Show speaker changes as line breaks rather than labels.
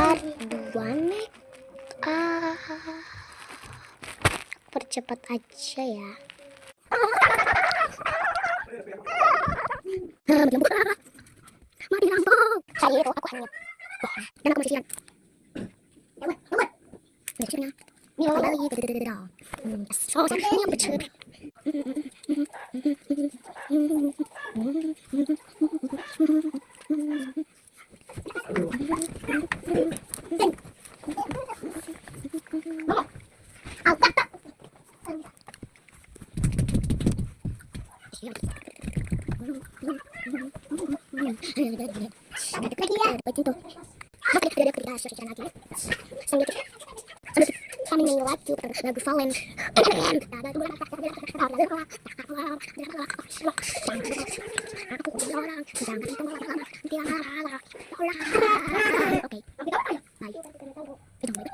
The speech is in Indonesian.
Bentar, 2 menit. Percepat aja ya. Mati lampu. Saya itu aku hanya. Dan aku masih siang. Biasanya. Ini yang bercerita. Lagu Valen. Oke, bye.